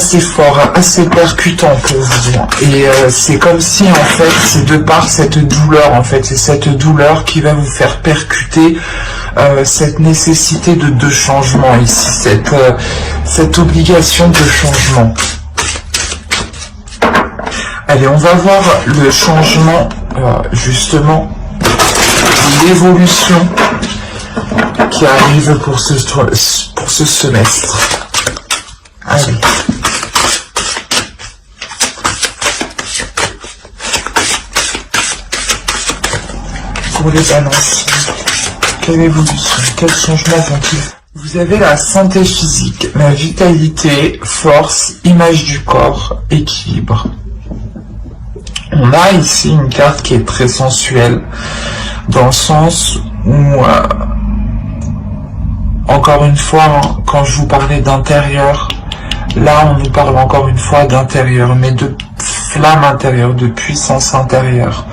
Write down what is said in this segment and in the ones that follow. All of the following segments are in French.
assez fort, assez percutant pour vous. Et c'est comme si, en fait, c'est de par cette douleur, en fait, c'est cette douleur qui va vous faire percuter cette nécessité de changement ici, cette obligation de changement. Allez, on va voir le changement, justement, l'évolution qui arrive pour ce semestre. Allez. Pour les balances, quelle évolution, quel changement vont-ils? Vous avez la santé physique, la vitalité, force, image du corps, équilibre. On a ici une carte qui est très sensuelle, dans le sens où, encore une fois, quand je vous parlais d'intérieur, là on nous parle encore une fois d'intérieur, mais de flamme intérieure, de puissance intérieure.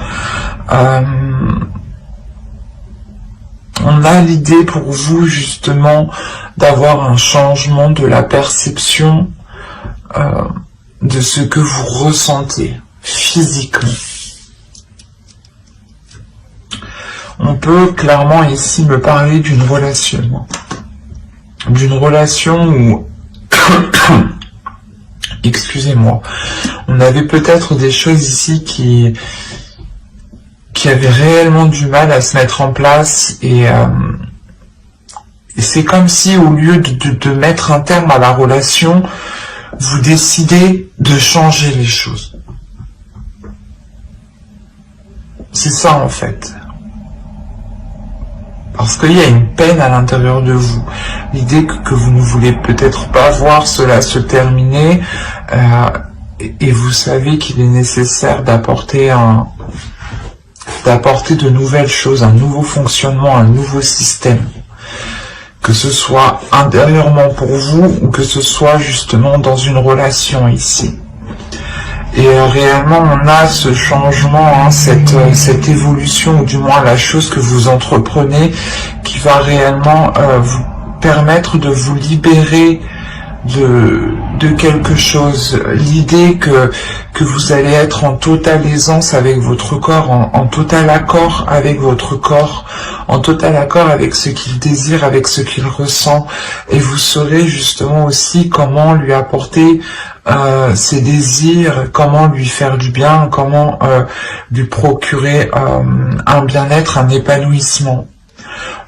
On a l'idée pour vous justement d'avoir un changement de la perception de ce que vous ressentez physiquement. On peut clairement ici me parler d'une relation où, excusez-moi, on avait peut-être des choses ici qui avaient réellement du mal à se mettre en place, et c'est comme si au lieu de mettre un terme à la relation, vous décidez de changer les choses. C'est ça en fait. Parce qu'il y a une peine à l'intérieur de vous. L'idée que vous ne voulez peut-être pas voir cela se terminer, et vous savez qu'il est nécessaire d'apporter de nouvelles choses, un nouveau fonctionnement, un nouveau système. Que ce soit intérieurement pour vous, ou que ce soit justement dans une relation ici. Et réellement, on a ce changement, cette évolution, ou du moins la chose que vous entreprenez, qui va réellement vous permettre de vous libérer de quelque chose. L'idée que vous allez être en totale aisance avec votre corps, en total accord avec votre corps, en total accord avec ce qu'il désire, avec ce qu'il ressent, et vous saurez justement aussi comment lui apporter ses désirs, comment lui faire du bien, comment lui procurer un bien-être, un épanouissement.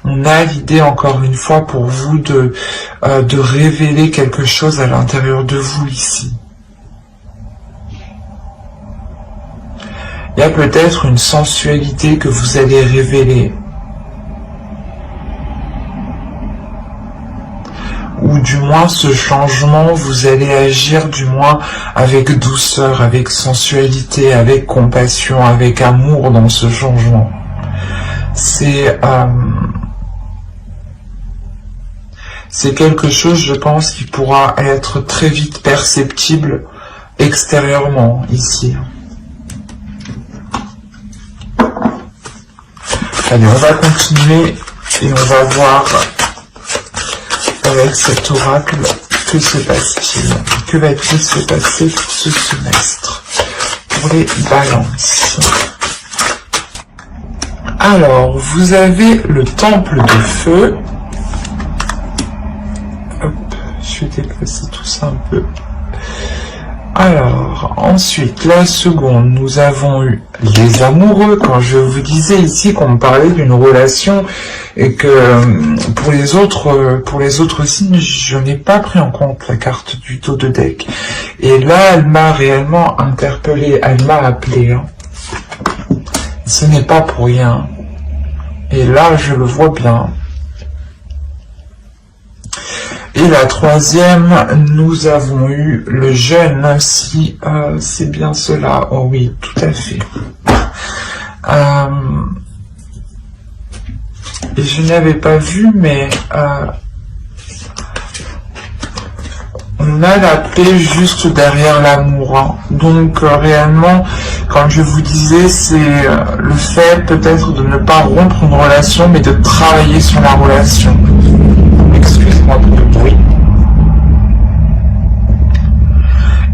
On a l'idée, encore une fois, pour vous de révéler quelque chose à l'intérieur de vous ici. Il y a peut-être une sensualité que vous allez révéler. Ou du moins ce changement, vous allez agir du moins avec douceur, avec sensualité, avec compassion, avec amour dans ce changement. C'est quelque chose, je pense, qui pourra être très vite perceptible extérieurement, ici. Allez, on va continuer et on va voir avec cet oracle, que se passe-t-il? Que va-t-il se passer pour ce semestre? Pour les balances. Alors, vous avez le temple de feu. Hop, je vais déplacer tout ça un peu. Alors, ensuite, la seconde, nous avons eu les amoureux. Quand je vous disais ici qu'on me parlait d'une relation et que pour les autres signes, je n'ai pas pris en compte la carte du dos de deck. Et là, elle m'a réellement interpellé, elle m'a appelé. Hein. Ce n'est pas pour rien. Et là, je le vois bien. Et la troisième, nous avons eu le jeûne, si c'est bien cela. Oh oui, tout à fait. Et je n'avais pas vu, mais on a la paix juste derrière l'amour. Hein. Donc réellement, comme je vous disais, c'est le fait peut-être de ne pas rompre une relation, mais de travailler sur la relation. Excusez-moi pour le bruit.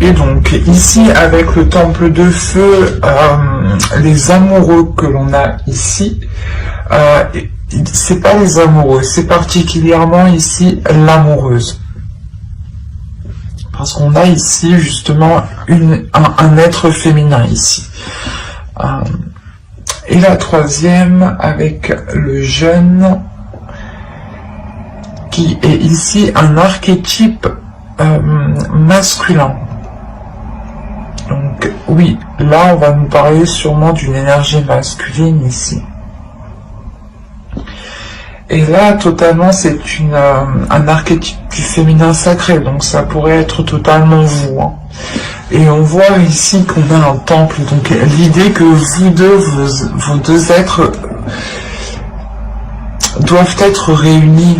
Et donc ici avec le temple de feu, les amoureux que l'on a ici, c'est pas les amoureux, c'est particulièrement ici l'amoureuse. Parce qu'on a ici justement un être féminin ici. Et la troisième avec le jeune, qui est ici un archétype masculin. Donc oui, là on va nous parler sûrement d'une énergie masculine ici. Et là totalement c'est un archétype du féminin sacré, donc ça pourrait être totalement vous. Hein. Et on voit ici qu'on a un temple, donc l'idée que vous deux, vos deux êtres doivent être réunis.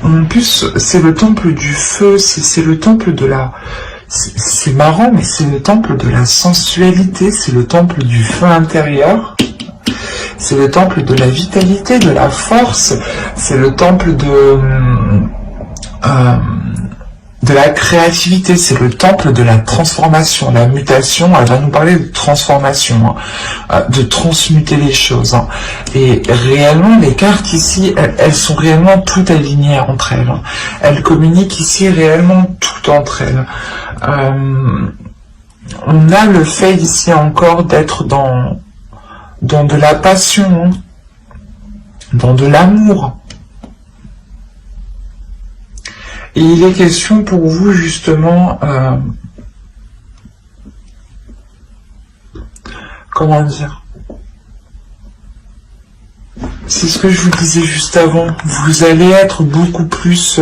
En plus c'est le temple du feu, c'est le temple de la... C'est marrant, mais c'est le temple de la sensualité, c'est le temple du feu intérieur, c'est le temple de la vitalité, de la force, c'est le temple de la créativité, c'est le temple de la transformation, la mutation. Elle va nous parler de transformation, hein, de transmuter les choses. Hein. Et réellement, les cartes ici, elles sont réellement toutes alignées entre elles. Hein. Elles communiquent ici réellement toutes entre elles. On a le fait ici encore d'être dans de la passion, hein, dans de l'amour. Et il est question pour vous justement, comment dire, c'est ce que je vous disais juste avant, vous allez être beaucoup plus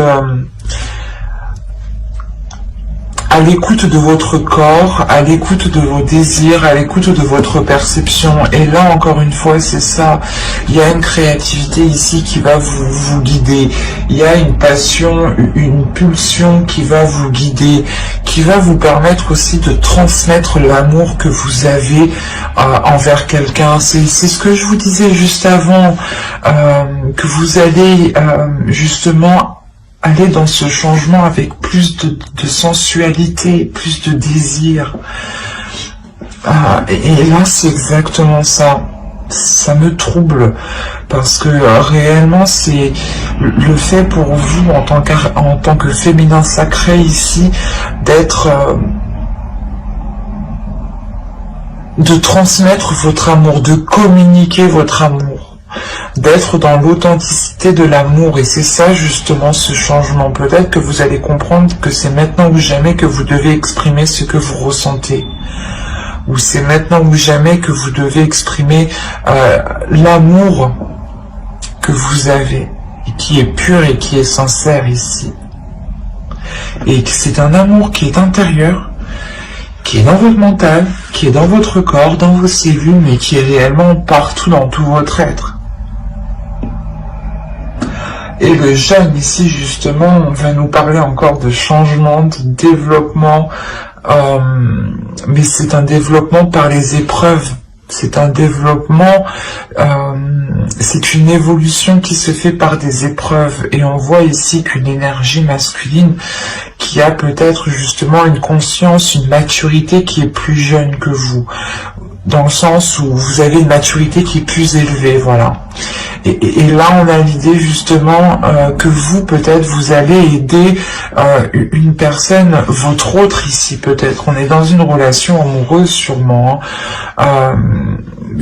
à l'écoute de votre corps, à l'écoute de vos désirs, à l'écoute de votre perception. Et là, encore une fois, c'est ça. Il y a une créativité ici qui va vous guider. Il y a une passion, une pulsion qui va vous guider, qui va vous permettre aussi de transmettre l'amour que vous avez envers quelqu'un. C'est ce que je vous disais juste avant, que vous allez justement aller dans ce changement avec plus de sensualité, plus de désir. Et là, c'est exactement ça. Ça me trouble, parce que réellement, c'est le fait pour vous, en tant que féminin sacré ici, de transmettre votre amour, de communiquer votre amour, d'être dans l'authenticité de l'amour. Et c'est ça justement ce changement. Peut-être que vous allez comprendre que c'est maintenant ou jamais que vous devez exprimer ce que vous ressentez, ou c'est maintenant ou jamais que vous devez exprimer l'amour que vous avez, et qui est pur et qui est sincère ici. Et c'est un amour qui est intérieur, qui est dans votre mental, qui est dans votre corps, dans vos cellules, mais qui est réellement partout dans tout votre être. Et le jeune ici justement, on va nous parler encore de changement, de développement, mais c'est un développement par les épreuves. C'est un développement, c'est une évolution qui se fait par des épreuves. Et on voit ici qu'une énergie masculine qui a peut-être justement une conscience, une maturité qui est plus jeune que vous, dans le sens où vous avez une maturité qui est plus élevée, voilà. Et là, on a l'idée justement que vous, peut-être, vous allez aider une personne, votre autre ici, peut-être. On est dans une relation amoureuse, sûrement, hein,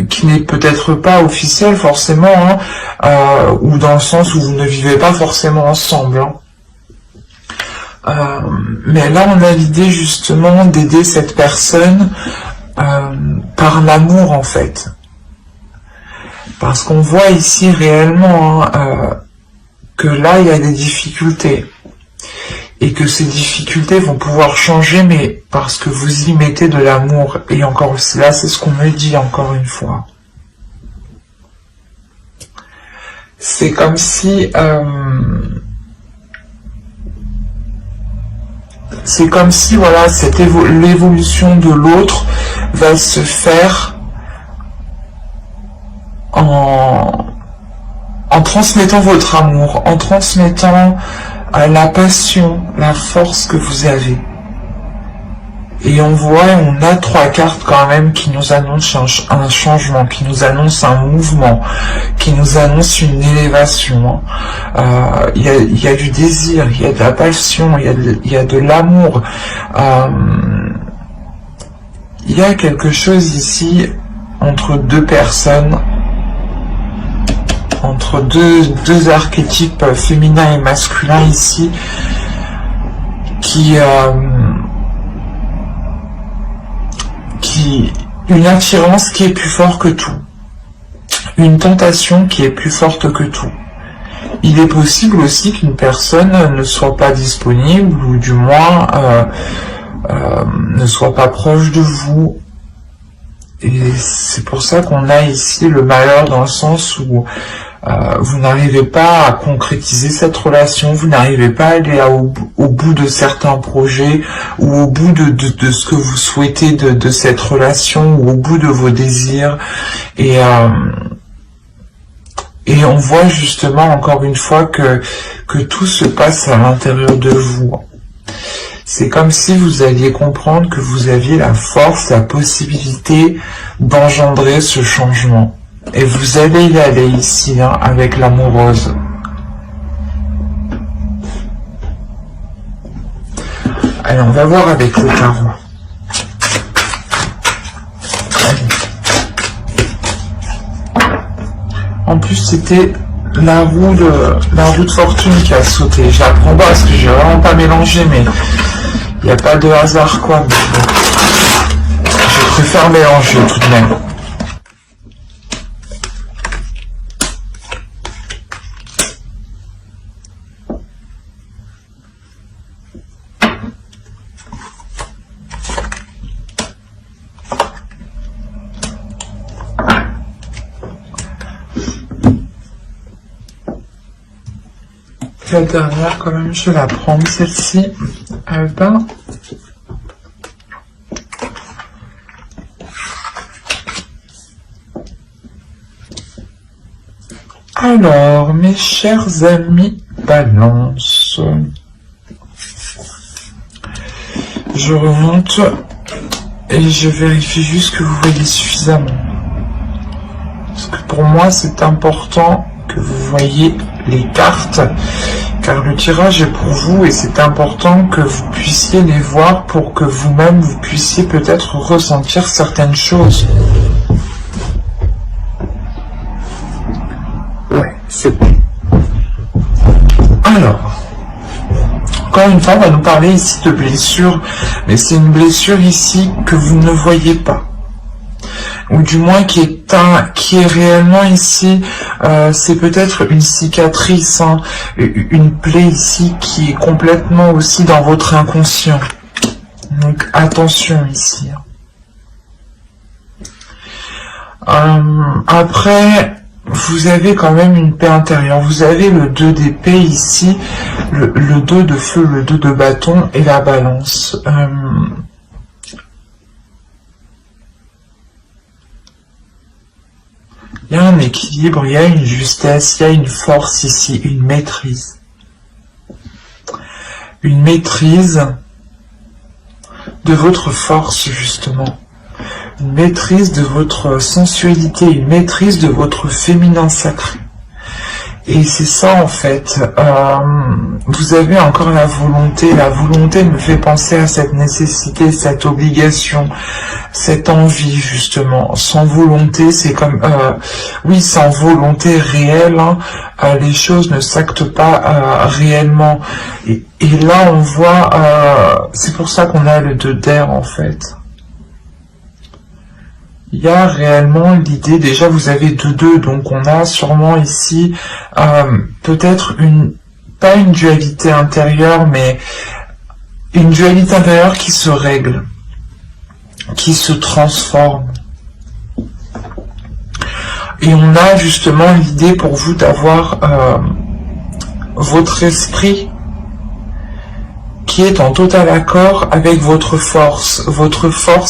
qui n'est peut-être pas officielle, forcément, hein, ou dans le sens où vous ne vivez pas forcément ensemble, hein. Mais là, on a l'idée justement d'aider cette personne par l'amour, en fait. Parce qu'on voit ici réellement que là, il y a des difficultés. Et que ces difficultés vont pouvoir changer, mais parce que vous y mettez de l'amour. Et encore là, c'est ce qu'on me dit encore une fois. C'est comme si... c'est comme si, voilà, l'évolution de l'autre va se faire en transmettant votre amour, en transmettant la passion, la force que vous avez. Et on a 3 cartes quand même qui nous annoncent un changement, qui nous annoncent un mouvement, qui nous annoncent une élévation. Il y a du désir, il y a de la passion, il y a de l'amour. Il y a quelque chose ici entre 2 personnes, entre deux archétypes féminins et masculins ici, une attirance qui est plus forte que tout, une tentation qui est plus forte que tout. Il est possible aussi qu'une personne ne soit pas disponible, ou du moins ne soit pas proche de vous. Et c'est pour ça qu'on a ici le malheur, dans le sens où vous n'arrivez pas à concrétiser cette relation, vous n'arrivez pas à aller au bout de certains projets, ou au bout de ce que vous souhaitez de cette relation, ou au bout de vos désirs. Et on voit justement encore une fois que tout se passe à l'intérieur de vous. C'est comme si vous alliez comprendre que vous aviez la force, la possibilité d'engendrer ce changement. Et vous allez y aller ici, hein, avec l'amoureuse. Allez, on va voir avec le tarot. En plus, c'était la roue de fortune qui a sauté. J'apprends pas parce que j'ai vraiment pas mélangé, mais il n'y a pas de hasard, quoi. Je préfère mélanger tout de même. La dernière, quand même, je vais la prendre, celle-ci. Alors, mes chers amis Balance, je remonte et je vérifie juste que vous voyez suffisamment. Parce que pour moi, c'est important que vous voyez les cartes, car le tirage est pour vous et c'est important que vous puissiez les voir pour que vous-même vous puissiez peut-être ressentir certaines choses. Ouais, c'est bon. Alors, encore une fois, on va nous parler ici de blessure, mais c'est une blessure ici que vous ne voyez pas. Ou du moins qui est réellement ici, c'est peut-être une cicatrice, hein, une plaie ici qui est complètement aussi dans votre inconscient. Donc attention ici. Après, vous avez quand même une paix intérieure. Vous avez le 2 d'épée ici, le 2 de feu, le 2 de bâton et la balance. Il y a un équilibre, il y a une justesse, il y a une force ici, une maîtrise. Une maîtrise de votre force, justement. Une maîtrise de votre sensualité, une maîtrise de votre féminin sacré. Et c'est ça, en fait. Vous avez encore la volonté. La volonté me fait penser à cette nécessité, cette obligation, cette envie, justement. Sans volonté, c'est comme... oui, sans volonté réelle, hein, les choses ne s'actent pas réellement. Et là, on voit... c'est pour ça qu'on a le 2 d'air, en fait. Il y a réellement l'idée, déjà vous avez 2-2, donc on a sûrement ici peut-être pas une dualité intérieure, mais une dualité intérieure qui se règle, qui se transforme. Et on a justement l'idée pour vous d'avoir votre esprit qui est en total accord avec votre force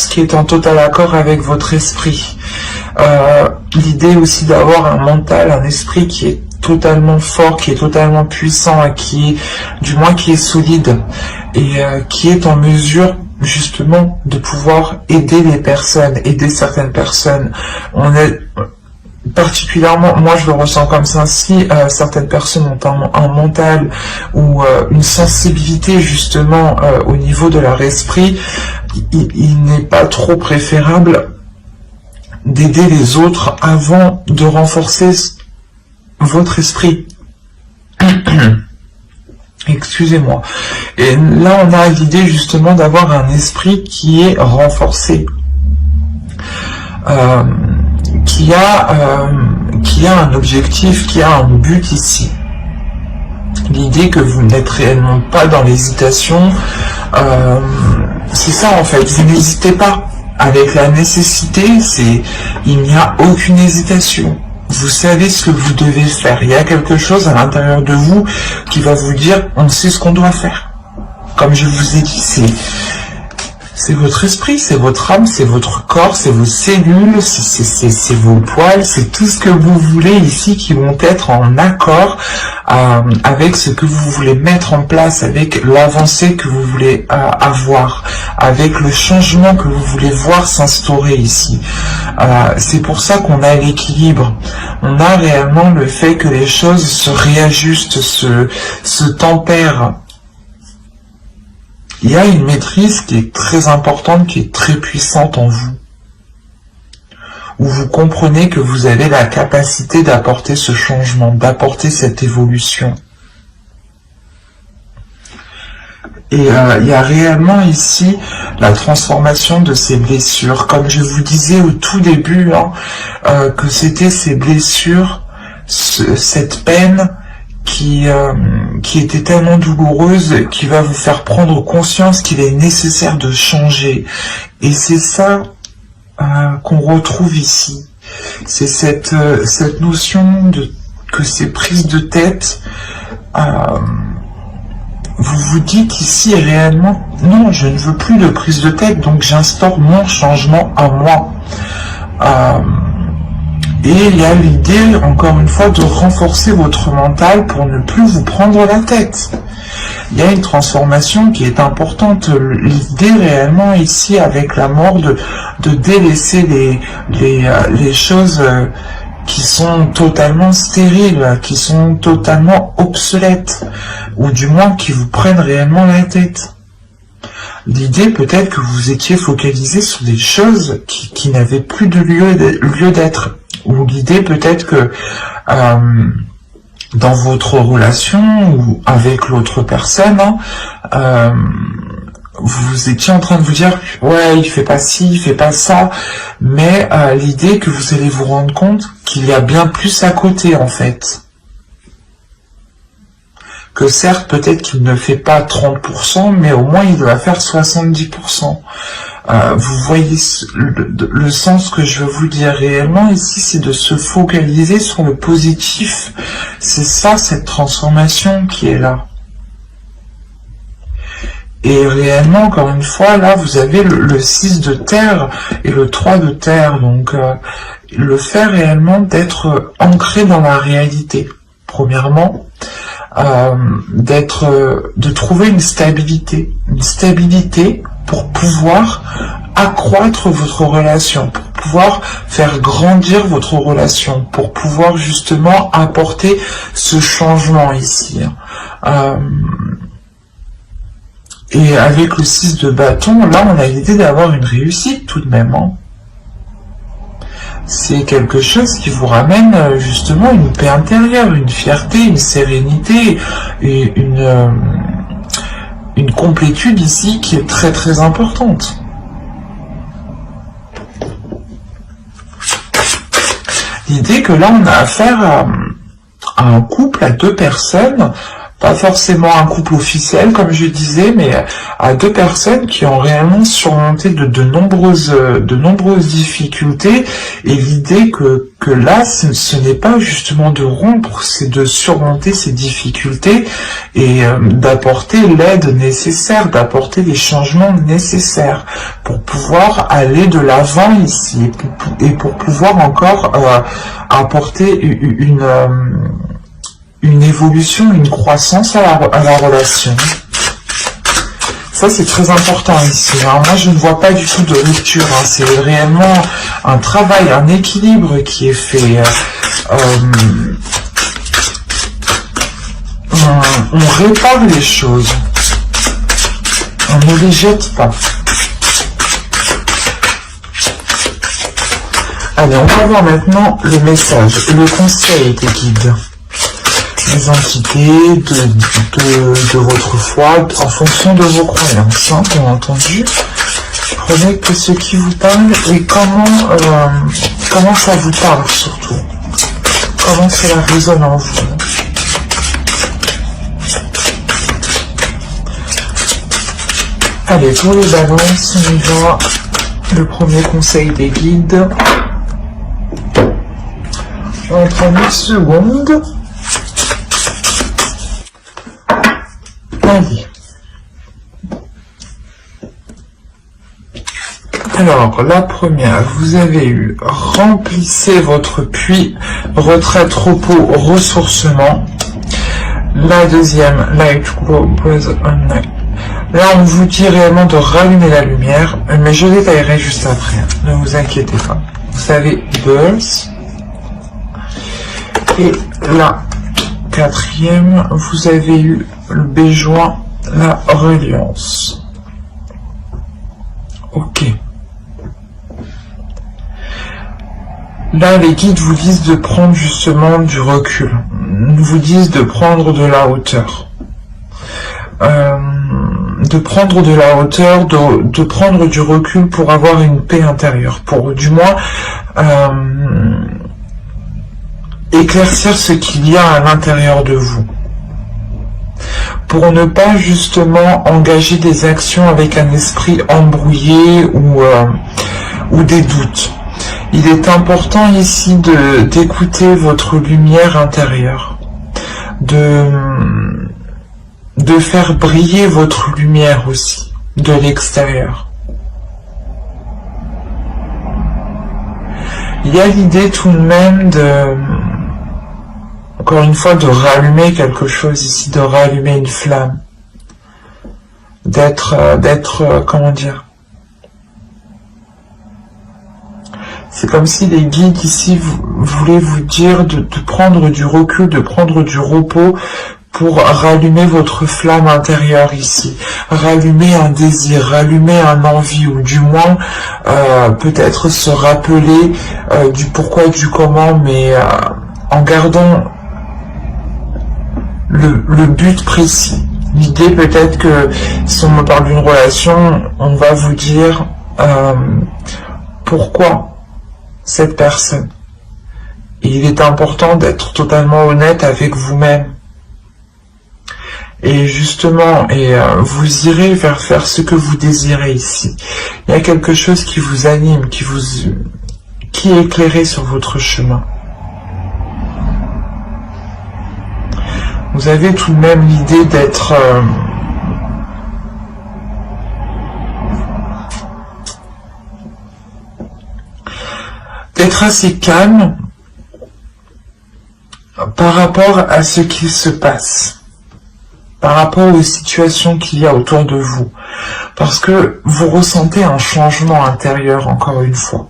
qui est en total accord avec votre esprit. L'idée aussi d'avoir un mental, un esprit qui est totalement fort, qui est totalement puissant, qui est solide et qui est en mesure justement de pouvoir aider les personnes, aider certaines personnes. On est particulièrement, moi je le ressens comme ça, si certaines personnes ont un mental ou une sensibilité justement au niveau de leur esprit, il n'est pas trop préférable d'aider les autres avant de renforcer votre esprit. Excusez-moi. Et là, on a l'idée justement d'avoir un esprit qui est renforcé, qui a un objectif, qui a un but ici. L'idée que vous n'êtes réellement pas dans l'hésitation, c'est ça en fait. Vous n'hésitez pas. Avec la nécessité, il n'y a aucune hésitation. Vous savez ce que vous devez faire. Il y a quelque chose à l'intérieur de vous qui va vous dire, on sait ce qu'on doit faire. Comme je vous ai dit, c'est votre esprit, c'est votre âme, c'est votre corps, c'est vos cellules, c'est vos poils, c'est tout ce que vous voulez ici qui vont être en accord avec ce que vous voulez mettre en place, avec l'avancée que vous voulez avoir, avec le changement que vous voulez voir s'instaurer ici. C'est pour ça qu'on a l'équilibre. On a réellement le fait que les choses se réajustent, se tempèrent. Il y a une maîtrise qui est très importante, qui est très puissante en vous, où vous comprenez que vous avez la capacité d'apporter ce changement, d'apporter cette évolution. Et il y a réellement ici la transformation de ces blessures. Comme je vous disais au tout début, que c'était ces blessures, cette peine, qui était tellement douloureuse, qui va vous faire prendre conscience qu'il est nécessaire de changer. Et c'est ça qu'on retrouve ici. C'est cette notion que ces prises de tête, vous vous dites ici réellement, non, je ne veux plus de prise de tête, donc j'instaure mon changement à moi. Et il y a l'idée, encore une fois, de renforcer votre mental pour ne plus vous prendre la tête. Il y a une transformation qui est importante. L'idée réellement ici, avec la mort, de délaisser les choses qui sont totalement stériles, qui sont totalement obsolètes, ou du moins qui vous prennent réellement la tête. L'idée peut-être que vous étiez focalisé sur des choses qui n'avaient plus de lieu d'être. Ou l'idée peut-être que dans votre relation ou avec l'autre personne, vous étiez en train de vous dire « ouais, il fait pas ci, il fait pas ça », mais l'idée que vous allez vous rendre compte qu'il y a bien plus à côté en fait. Que certes, peut-être qu'il ne fait pas 30%, mais au moins il doit faire 70%. Vous voyez le sens que je veux vous dire réellement ici, c'est de se focaliser sur le positif. C'est ça, cette transformation qui est là. Et réellement, encore une fois, là, vous avez le 6 de terre et le 3 de terre. Donc, le fait réellement d'être ancré dans la réalité. Premièrement, de trouver une stabilité pour pouvoir accroître votre relation, pour pouvoir faire grandir votre relation, pour pouvoir justement apporter ce changement ici. Et avec le 6 de bâton, là on a l'idée d'avoir une réussite tout de même. C'est quelque chose qui vous ramène justement une paix intérieure, une fierté, une sérénité et une complétude ici qui est très très importante. L'idée que là on a affaire à un couple, à deux personnes, pas forcément un couple officiel comme je disais, mais à deux personnes qui ont réellement surmonté de nombreuses difficultés, et l'idée que là ce n'est pas justement de rompre, c'est de surmonter ces difficultés et d'apporter l'aide nécessaire, d'apporter les changements nécessaires pour pouvoir aller de l'avant ici et pour pouvoir encore apporter une évolution, une croissance à la relation. Ça, c'est très important ici. Hein. Moi, je ne vois pas du tout de rupture. Hein. C'est réellement un travail, un équilibre qui est fait. On répare les choses. On ne les jette pas. Allez, on va voir maintenant le message, le conseil des guides. Les entités de votre foi, en fonction de vos croyances, hein, bien entendu. Prenez que ce qui vous parle et comment ça vous parle surtout. Comment cela résonne en vous. Allez, pour les balances, on y va. Le premier conseil des guides. En 30 secondes. Allez. Alors, la première, vous avez eu remplissez votre puits, retraite, repos, ressourcement. La deuxième, light, grow, breath, and night. Là, on vous dit réellement de rallumer la lumière, mais je détaillerai juste après. Ne vous inquiétez pas. Vous avez birth. Et la quatrième, vous avez eu le béjoin, la reliance. Ok. Là, les guides vous disent de prendre justement du recul. Vous disent de prendre de la hauteur. De prendre de la hauteur, de prendre du recul pour avoir une paix intérieure. Pour du moins éclaircir ce qu'il y a à l'intérieur de vous. Pour ne pas justement engager des actions avec un esprit embrouillé ou des doutes. Il est important ici d'écouter votre lumière intérieure, de faire briller votre lumière aussi, de l'extérieur. Il y a l'idée tout de même encore une fois, de rallumer quelque chose ici, de rallumer une flamme, comment dire, c'est comme si les guides ici voulaient vous dire de prendre du recul, de prendre du repos pour rallumer votre flamme intérieure ici, rallumer un désir, rallumer un envie, ou du moins peut-être se rappeler du pourquoi, du comment, mais en gardant le but précis. L'idée peut-être que si on me parle d'une relation, on va vous dire pourquoi cette personne. Et il est important d'être totalement honnête avec vous-même. Et justement, vous irez vers faire ce que vous désirez ici. Il y a quelque chose qui vous anime, qui est éclairé sur votre chemin. Vous avez tout de même l'idée d'être assez calme par rapport à ce qu'il se passe, par rapport aux situations qu'il y a autour de vous, parce que vous ressentez un changement intérieur, encore une fois.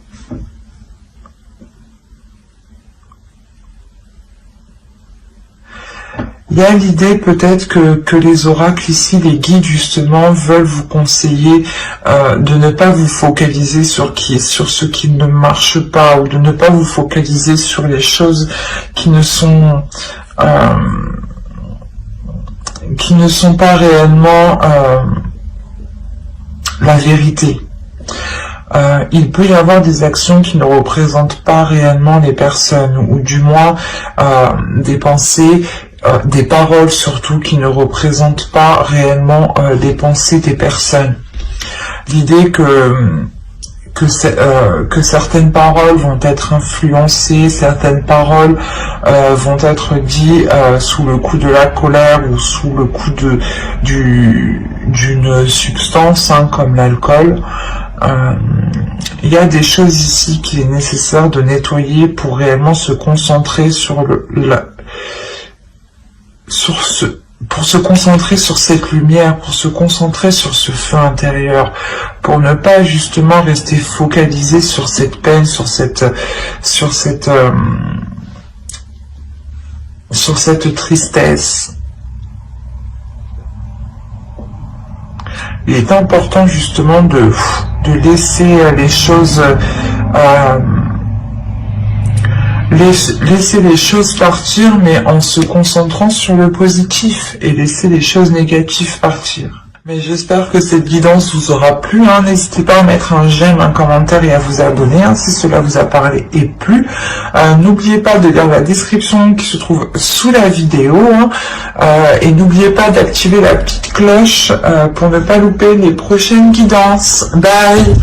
Il y a l'idée peut-être que les oracles ici, les guides justement, veulent vous conseiller de ne pas vous focaliser sur ce qui ne marche pas, ou de ne pas vous focaliser sur les choses qui ne sont pas réellement la vérité. Il peut y avoir des actions qui ne représentent pas réellement les personnes, ou du moins des pensées, des paroles surtout qui ne représentent pas réellement les pensées des personnes. L'idée que certaines paroles vont être influencées, certaines paroles vont être dites sous le coup de la colère ou sous le coup d'une substance comme l'alcool. Il y a des choses ici qu'il est nécessaire de nettoyer pour réellement se concentrer sur pour se concentrer sur cette lumière, pour se concentrer sur ce feu intérieur, pour ne pas justement rester focalisé sur cette peine, sur cette tristesse. Il est important justement de laisser les choses laisser les choses partir, mais en se concentrant sur le positif, et laisser les choses négatives partir. Mais j'espère que cette guidance vous aura plu. N'hésitez pas à mettre un j'aime, un commentaire et à vous abonner si cela vous a parlé et plu. N'oubliez pas de lire la description qui se trouve sous la vidéo. Et n'oubliez pas d'activer la petite cloche pour ne pas louper les prochaines guidances. Bye!